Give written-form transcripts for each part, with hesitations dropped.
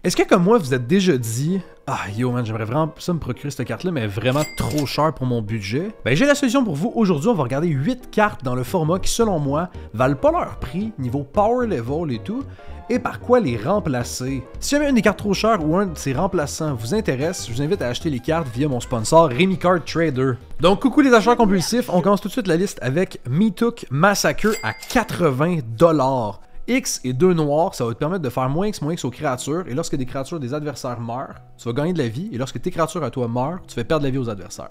Est-ce que comme moi, vous êtes déjà dit « Ah yo man, j'aimerais vraiment ça me procurer cette carte-là, mais vraiment trop cher pour mon budget », ben j'ai la solution pour vous. Aujourd'hui, on va regarder 8 cartes dans le format qui, selon moi, valent pas leur prix, niveau power level et tout, et par quoi les remplacer. Si jamais une des cartes trop chères ou un de ces remplaçants vous intéresse, je vous invite à acheter les cartes via mon sponsor Remy Card Trader. Donc coucou les acheteurs compulsifs, on commence tout de suite la liste avec Meetook Massacre à 80$. X et 2 noirs, ça va te permettre de faire moins X aux créatures, et lorsque des créatures des adversaires meurent, tu vas gagner de la vie, et lorsque tes créatures à toi meurent, tu fais perdre la vie aux adversaires.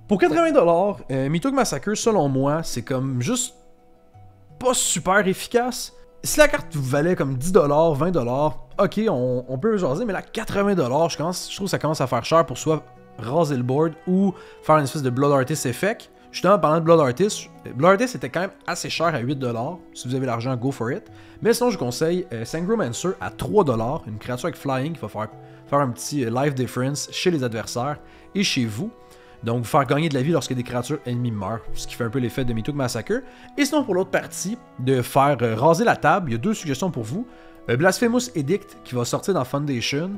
Pour 80$, Meetook Massacre, selon moi, c'est comme juste pas super efficace. Si la carte vous valait comme 10$, 20$, ok, on peut jaser, mais là, 80$, je trouve que ça commence à faire cher pour soit raser le board ou faire une espèce de Blood Artist effect. Justement, parlant de Blood Artist était quand même assez cher à 8$. Si vous avez l'argent, go for it. Mais sinon, je conseille Sangromancer à 3$, une créature avec Flying qui va faire un petit life difference chez les adversaires et chez vous. Donc, vous faire gagner de la vie lorsque des créatures ennemies meurent, ce qui fait un peu l'effet de Meetook Massacre. Et sinon, pour l'autre partie, de faire raser la table, il y a 2 suggestions pour vous. Blasphemous Edict qui va sortir dans Foundation.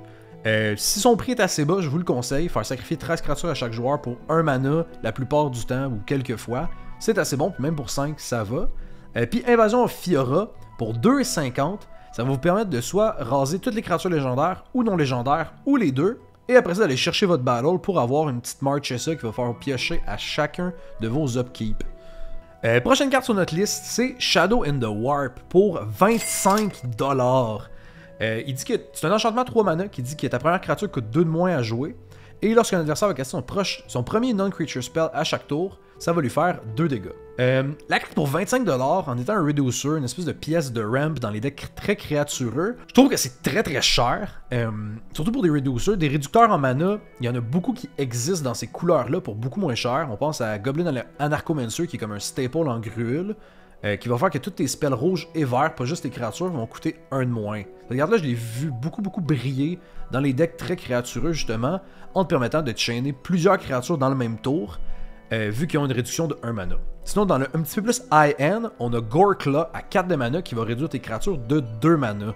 Si son prix est assez bas, je vous le conseille, faire sacrifier 13 créatures à chaque joueur pour 1 mana la plupart du temps ou quelques fois. C'est assez bon, puis même pour 5, ça va. Puis Invasion of Fiora pour 2,50, ça va vous permettre de soit raser toutes les créatures légendaires ou non légendaires, ou les deux. Et après ça, aller chercher votre battle pour avoir une petite marche qui va faire piocher à chacun de vos upkeep. Prochaine carte sur notre liste, c'est Shadow in the Warp pour 25$. Il dit que c'est un enchantement 3 mana qui dit que ta première créature coûte 2 de moins à jouer. Et lorsqu'un adversaire va casser son premier non-creature spell à chaque tour, ça va lui faire 2 dégâts. La carte pour 25$ en étant un Reducer, une espèce de pièce de ramp dans les decks très créatureux, je trouve que c'est très cher. Surtout pour des Reducers. Des réducteurs en mana, il y en a beaucoup qui existent dans ces couleurs-là pour beaucoup moins cher. On pense à Goblin Anarchomancer qui est comme un staple en gruule. Qui va faire que tous tes spells rouges et verts, pas juste tes créatures, vont coûter 1 de moins. Regarde là, je l'ai vu beaucoup briller dans les decks très créatureux justement, en te permettant de chainer plusieurs créatures dans le même tour, vu qu'ils ont une réduction de 1 mana. Sinon, dans le un petit peu plus high-end, on a Gorkla à 4 de mana qui va réduire tes créatures de 2 mana.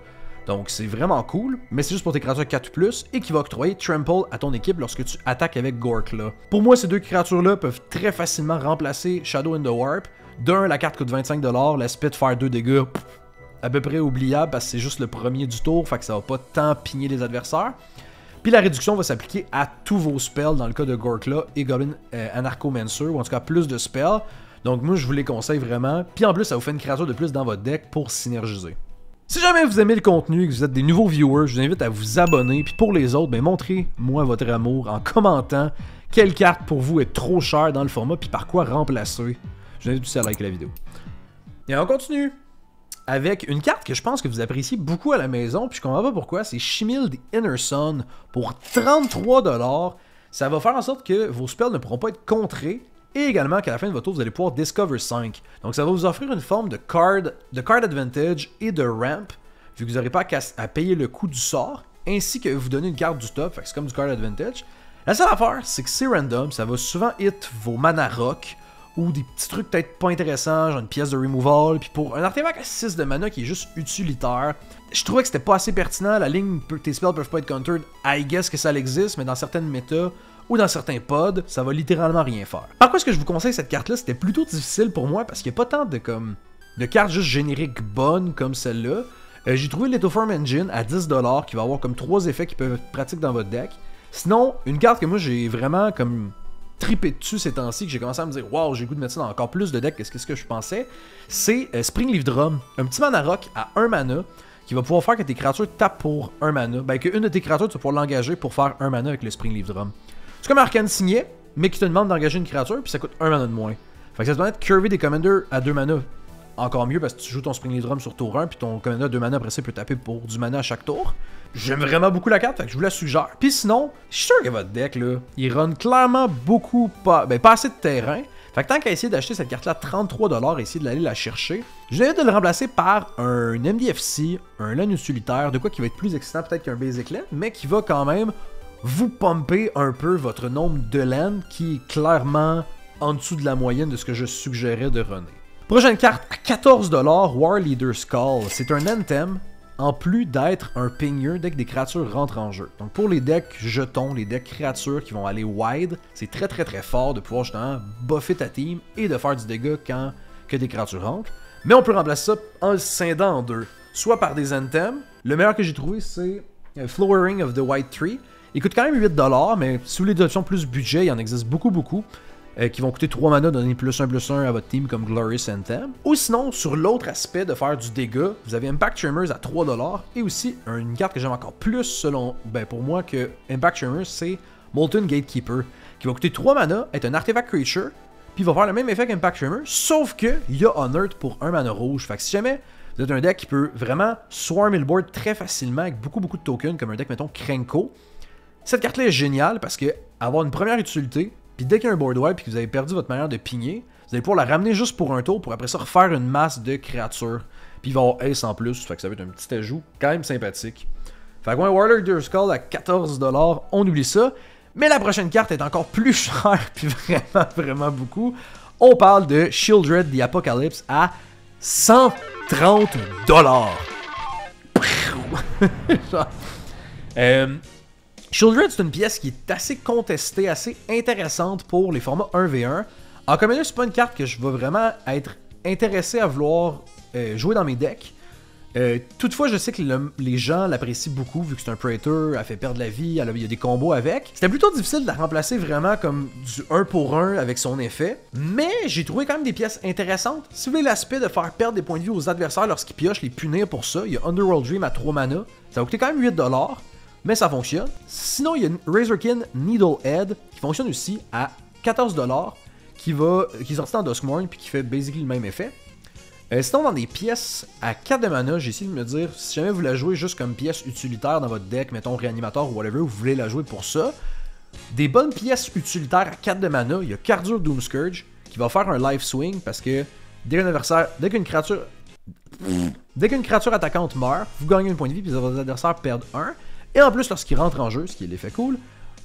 Donc c'est vraiment cool, mais c'est juste pour tes créatures 4+, et qui va octroyer Trample à ton équipe lorsque tu attaques avec Gorkla. Pour moi, ces deux créatures-là peuvent très facilement remplacer Shadow in the Warp. D'un, la carte coûte 25$, la spit faire 2 dégâts, à peu près oubliable parce que c'est juste le premier du tour, fait que ça va pas tant pigner les adversaires. Puis la réduction va s'appliquer à tous vos spells dans le cas de Gorkla et Goblin Anarchomancer, ou en tout cas plus de spells. Donc moi je vous les conseille vraiment. Puis en plus ça vous fait une créature de plus dans votre deck pour synergiser. Si jamais vous aimez le contenu et que vous êtes des nouveaux viewers, je vous invite à vous abonner. Puis pour les autres, ben montrez-moi votre amour en commentant quelle carte pour vous est trop chère dans le format, puis par quoi remplacer. Je vous invite aussi à liker la vidéo. Et on continue avec une carte que je pense que vous appréciez beaucoup à la maison, puis je comprends pas pourquoi, c'est Shimil the Inner Sun pour 33$. Ça va faire en sorte que vos spells ne pourront pas être contrés, et également qu'à la fin de votre tour, vous allez pouvoir Discover 5. Donc ça va vous offrir une forme de card advantage et de ramp, vu que vous n'aurez pas à payer le coût du sort, ainsi que vous donner une carte du top, fait que c'est comme du card advantage. La seule affaire, c'est que c'est random, ça va souvent hit vos mana rock, ou des petits trucs peut-être pas intéressants, genre une pièce de removal, puis pour un artefact à 6 de mana qui est juste utilitaire, je trouvais que c'était pas assez pertinent, la ligne tes spells peuvent pas être countered, I guess que ça existe, mais dans certaines méta ou dans certains pods, ça va littéralement rien faire. Par quoi est-ce que je vous conseille cette carte-là, c'était plutôt difficile pour moi, parce qu'il n'y a pas tant de cartes juste génériques bonnes comme celle-là. J'ai trouvé Lithoform Engine à 10$ qui va avoir comme 3 effets qui peuvent être pratiques dans votre deck. Sinon, une carte que moi j'ai vraiment comme trippé dessus ces temps-ci, que j'ai commencé à me dire « Wow, j'ai le goût de mettre ça dans encore plus de decks que ce que je pensais », c'est Springleaf Drum, un petit mana rock à 1 mana, qui va pouvoir faire que tes créatures tapent pour 1 mana, ben qu'une de tes créatures, tu vas pouvoir l'engager pour faire 1 mana avec le Springleaf Drum. C'est comme un Arcane Signet, mais qui te demande d'engager une créature, puis ça coûte 1 mana de moins. Fait que ça te permet de curver des commanders à 2 mana, encore mieux parce que tu joues ton Springleaf Drum sur tour 1, puis ton commander à 2 mana après ça peut taper pour du mana à chaque tour. J'aime vraiment beaucoup la carte, fait que je vous la suggère. Puis sinon, je suis sûr que votre deck, là, il run clairement pas assez de terrain. Fait que tant qu'à essayer d'acheter cette carte-là 33$, essayer de l'aller la chercher, je vais de le remplacer par un MDFC, un land utilitaire, de quoi qui va être plus excitant peut-être qu'un basic land, mais qui va quand même vous pumper un peu votre nombre de land qui est clairement en dessous de la moyenne de ce que je suggérais de runner. Prochaine carte à 14$, War Leader Skull. C'est un Anthem en plus d'être un pingeur dès que des créatures rentrent en jeu. Donc pour les decks jetons, les decks créatures qui vont aller wide, c'est très très très fort de pouvoir justement buffer ta team et de faire du dégât quand que des créatures rentrent. Mais on peut remplacer ça en le scindant en deux. Soit par des anthems, le meilleur que j'ai trouvé c'est Flowering of the White Tree. Il coûte quand même 8$, mais si vous voulez des options plus budget, il en existe beaucoup. Qui vont coûter 3 mana, donner +1/+1 à votre team comme Glorious Anthem. Ou sinon, sur l'autre aspect de faire du dégât, vous avez Impact Tremors à 3$, et aussi une carte que j'aime encore plus selon, pour moi que Impact Tremors, c'est Molten Gatekeeper, qui va coûter 3 mana, être un artefact creature, puis il va faire le même effet qu'Impact Tremors, sauf que il y a Unearthed pour 1 mana rouge. Fait que si jamais vous êtes un deck qui peut vraiment swarmer le board très facilement avec beaucoup de tokens, comme un deck, mettons, Krenko, cette carte-là est géniale parce que avoir une première utilité, puis dès qu'il y a un board wipe et que vous avez perdu votre manière de pigner, vous allez pouvoir la ramener juste pour un tour pour après ça refaire une masse de créatures. Puis il va y avoir Ace en plus, fait que ça va être un petit ajout quand même sympathique. Fait que Warlord Durskull à 14$, on oublie ça. Mais la prochaine carte est encore plus chère, puis vraiment beaucoup. On parle de Sheoldred the Apocalypse à 130$. Sheoldred, c'est une pièce qui est assez contestée, assez intéressante pour les formats 1v1. En commun, c'est pas une carte que je vais vraiment être intéressé à vouloir jouer dans mes decks. Toutefois, je sais que les gens l'apprécient beaucoup vu que c'est un Praetor, elle fait perdre la vie, il y a des combos avec. C'était plutôt difficile de la remplacer vraiment comme du 1 pour 1 avec son effet, mais j'ai trouvé quand même des pièces intéressantes. Si vous voulez l'aspect de faire perdre des points de vie aux adversaires lorsqu'ils piochent, les punir pour ça, il y a Underworld Dream à 3 mana, ça va coûter quand même 8$, mais ça fonctionne. Sinon, il y a Razorkin Needlehead qui fonctionne aussi à 14$, qui est sorti dans Duskmourn puis qui fait basically le même effet. Sinon, dans des pièces à 4 de mana, j'ai essayé de me dire, si jamais vous la jouez juste comme pièce utilitaire dans votre deck, mettons réanimateur ou whatever, vous voulez la jouer pour ça, des bonnes pièces utilitaires à 4 de mana, il y a Cardur Doomscourge qui va faire un life swing parce que dès qu'une créature attaquante meurt, vous gagnez un point de vie puis vos adversaires perdent 1. Et en plus, lorsqu'il rentre en jeu, ce qui est l'effet cool,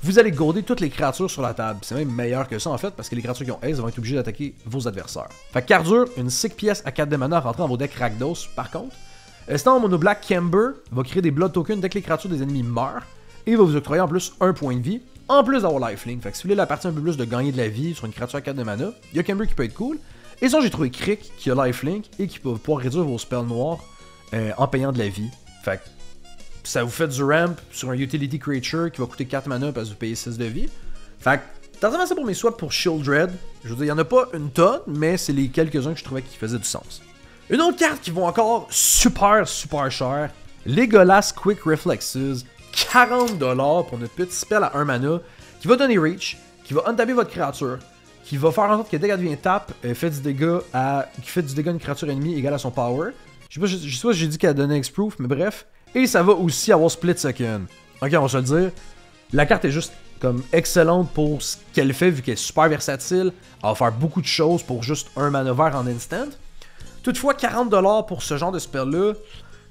vous allez gourder toutes les créatures sur la table. C'est même meilleur que ça en fait, parce que les créatures qui ont Ace vont être obligées d'attaquer vos adversaires. Fait que Cardur, une sick pièce à 4 de mana rentrant dans vos decks Rakdos par contre. Sinon, Mono Black Kember va créer des Blood Tokens dès que les créatures des ennemis meurent, et il va vous octroyer en plus un point de vie, en plus d'avoir Lifelink. Fait que si vous voulez la partie un peu plus de gagner de la vie sur une créature à 4 de mana, il y a Kember qui peut être cool. Et sinon, j'ai trouvé Crick qui a Lifelink et qui peut pouvoir réduire vos spells noirs en payant de la vie. Fait que ça vous fait du ramp sur un utility creature qui va coûter 4 mana parce que vous payez 6 de vie. Fait que, t'as ça pour mes swaps pour Sheoldred. Je veux dire, il y en a pas une tonne, mais c'est les quelques-uns que je trouvais qui faisaient du sens. Une autre carte qui vont encore super cher, Legolas Quick Reflexes, 40$ pour notre petit spell à 1 mana, qui va donner reach, qui va untaper votre créature, qui va faire en sorte que dès qu'elle devient tap, qui fait du dégât à une créature ennemie égale à son power. Je sais pas si j'ai dit qu'elle donnait X-Proof, mais bref. Et ça va aussi avoir Split Second. Ok, on va se le dire. La carte est juste comme excellente pour ce qu'elle fait, vu qu'elle est super versatile. Elle va faire beaucoup de choses pour juste un mana vert en instant. Toutefois, 40$ pour ce genre de spell-là,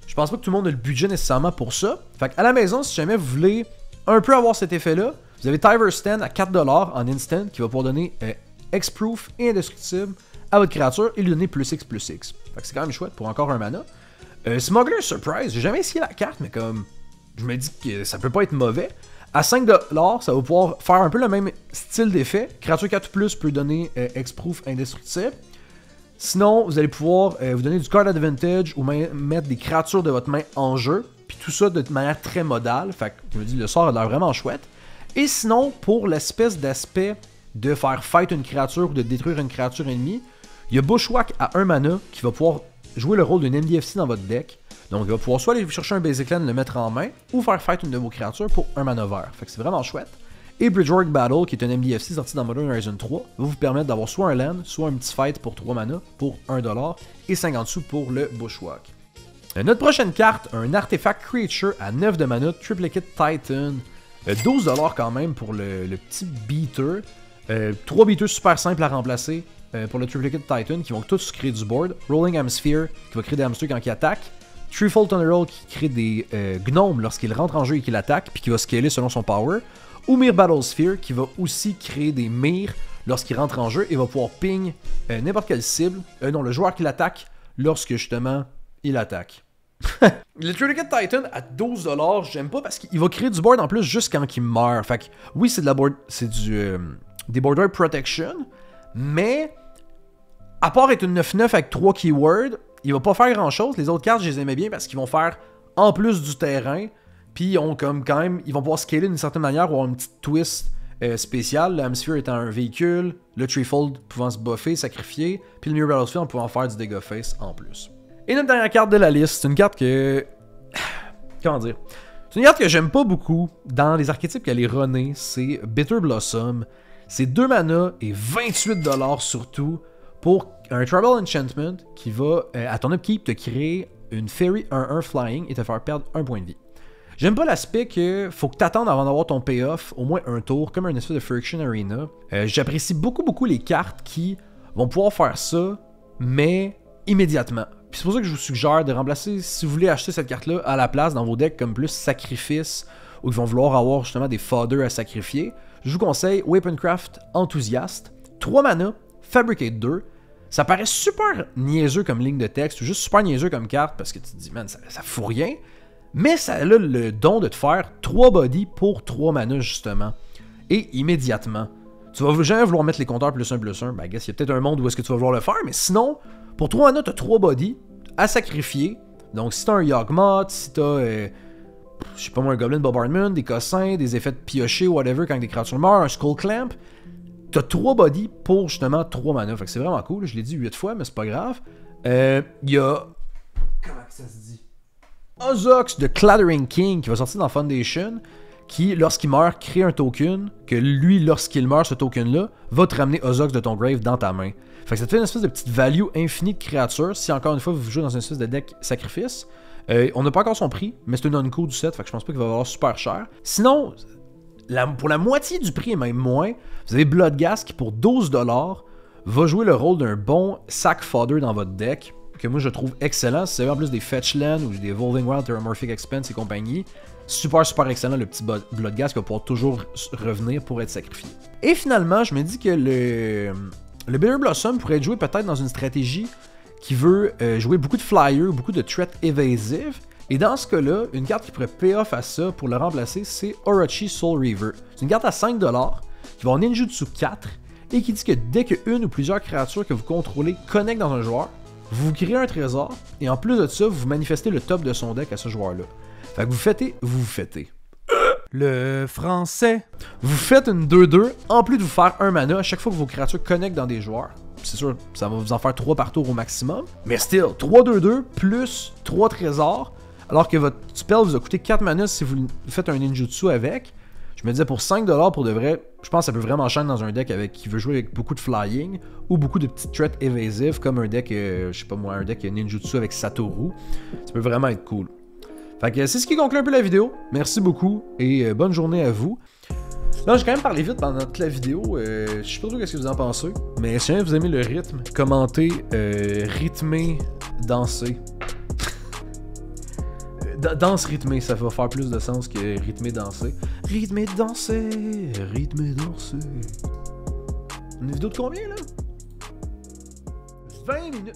je pense pas que tout le monde a le budget nécessairement pour ça. Fait qu'à la maison, si jamais vous voulez un peu avoir cet effet-là, vous avez Tyver Stand à 4$ en instant, qui va pouvoir donner X-Proof et indestructible à votre créature et lui donner +X+X. Fait que c'est quand même chouette pour encore un mana. Smuggler Surprise, j'ai jamais essayé la carte, mais comme je me dis que ça peut pas être mauvais. À 5$, ça va pouvoir faire un peu le même style d'effet. Créature 4+, peut donner X-Proof indestructible. Sinon, vous allez pouvoir vous donner du card advantage ou mettre des créatures de votre main en jeu. Puis tout ça de manière très modale. Fait que je me dis, le sort a l'air vraiment chouette. Et sinon, pour l'espèce d'aspect de faire fight une créature ou de détruire une créature ennemie, il y a Bushwhack à 1 mana qui va pouvoir jouer le rôle d'une MDFC dans votre deck. Donc il va pouvoir soit aller chercher un Basic Land, le mettre en main, ou faire fight une de vos créatures pour un mana vert. Fait que c'est vraiment chouette. Et Bridgework Battle, qui est un MDFC sorti dans Modern Horizon 3, va vous permettre d'avoir soit un land, soit un petit fight pour 3 mana pour 1$ et 50 sous pour le Bushwhack. Notre prochaine carte, un artefact creature à 9 de mana, Triplicate Titan. 12$ quand même pour le petit beater. 3 beaters super simples à remplacer pour le Triplicate Titan qui vont tous créer du board. Rolling Hamsphere qui va créer des hamsters quand il attaque. Threefold Thunderroll qui crée des gnomes lorsqu'il rentre en jeu et qu'il attaque puis qui va scaler selon son power. Ou Myr Battlesphere qui va aussi créer des Myr lorsqu'il rentre en jeu et va pouvoir ping n'importe quelle cible. Non, le joueur qui l'attaque lorsque justement il attaque. Le Trinket Titan à 12$, j'aime pas parce qu'il va créer du board en plus juste quand il meurt. Fait que oui, c'est de la board, c'est des border protection, mais à part être une 9-9 avec 3 keywords, il va pas faire grand chose. Les autres cartes, je les aimais bien parce qu'ils vont faire en plus du terrain, puis ils ont comme quand même, ils vont pouvoir scaler d'une certaine manière ou avoir une petite twist spéciale. Le Hemisphere étant un véhicule, le Threefold pouvant se buffer, sacrifier, puis le Mirror Battlefield en pouvant faire du dégât face en plus. Et notre dernière carte de la liste, c'est une carte que... Comment dire? C'est une carte que j'aime pas beaucoup dans les archétypes qu'elle est runnée, c'est Bitter Blossom. C'est 2 mana et 28$ surtout pour un Tribal Enchantment qui va, à ton upkeep, te créer une Fairy 1-1 Flying et te faire perdre 1 point de vie. J'aime pas l'aspect que faut que t'attendes avant d'avoir ton payoff au moins un tour, comme un espèce de Friction Arena. J'apprécie beaucoup les cartes qui vont pouvoir faire ça, mais immédiatement. Puis c'est pour ça que je vous suggère de remplacer, si vous voulez acheter cette carte-là à la place dans vos decks comme plus sacrifice, ou qui vont vouloir avoir justement des fodder à sacrifier, je vous conseille Weaponcraft Enthusiast, 3 mana, Fabricate 2. Ça paraît super niaiseux comme ligne de texte, ou juste super niaiseux comme carte, parce que tu te dis, man, ça fout rien. Mais ça a le don de te faire 3 bodies pour 3 mana justement. Et immédiatement. Tu vas jamais vouloir mettre les compteurs plus 1, ben, I guess, il y a peut-être un monde où est-ce que tu vas vouloir le faire, mais sinon, pour 3 mana, tu as 3 bodies à sacrifier. Donc, si tu as un Yawgmoth, si tu as, je sais pas moi, un Goblin Bombardment, des cossins, des effets de piocher, whatever, quand des créatures meurent, un Skull Clamp, tu as 3 bodies pour justement 3 mana. Fait que c'est vraiment cool. Je l'ai dit 8 fois, mais c'est pas grave. Il y a. Comment ça se dit? Ozox de Clattering King qui va sortir dans Foundation, qui, lorsqu'il meurt, crée un token, que lui, lorsqu'il meurt, ce token-là, va te ramener Ozox de ton grave dans ta main. Fait que ça te fait une espèce de petite value infinie de créatures, si encore une fois vous jouez dans une espèce de deck sacrifice. On n'a pas encore son prix, mais c'est une non-co du set, fait que je pense pas qu'il va valoir super cher. Sinon, pour la moitié du prix et même moins, vous avez Bloodghast qui, pour 12$, va jouer le rôle d'un bon sack fodder dans votre deck, que moi je trouve excellent. Si vous avez en plus des Fetchland ou des Evolving Wild, Terramorphic Expense et compagnie, super excellent le petit Bloodghast qui va pouvoir toujours revenir pour être sacrifié. Et finalement, je me dis que le Bitter Blossom pourrait être joué peut-être dans une stratégie qui veut jouer beaucoup de flyers, beaucoup de threats évasives. Et dans ce cas-là, une carte qui pourrait pay off à ça pour le remplacer, c'est Orochi Soul Reaver. C'est une carte à 5$ qui va avoir Ninjutsu 4 et qui dit que dès qu'une ou plusieurs créatures que vous contrôlez connectent dans un joueur, vous créez un trésor et en plus de ça, vous manifestez le top de son deck à ce joueur-là. Fait que vous fêtez. Le français. Vous faites une 2-2, en plus de vous faire un mana à chaque fois que vos créatures connectent dans des joueurs. C'est sûr, ça va vous en faire 3 par tour au maximum. Mais still, 3-2-2 plus 3 trésors, alors que votre spell vous a coûté 4 mana si vous faites un ninjutsu avec. Je me disais pour 5$ pour de vrai, je pense que ça peut vraiment shine dans un deck qui veut jouer avec beaucoup de flying ou beaucoup de petites threats évasives comme un deck, je sais pas moi, un deck ninjutsu avec Satoru. Ça peut vraiment être cool. Fait que c'est ce qui conclut un peu la vidéo. Merci beaucoup et bonne journée à vous. Là, j'ai quand même parlé vite pendant toute la vidéo. Je sais pas trop ce que vous en pensez. Mais si jamais vous aimez le rythme, commentez, rythmez, dansez. Danse rythmée, ça va faire plus de sens que rythmer, danser. Rythmer, danser, rythmer, danser. Une vidéo de combien là? 20 minutes.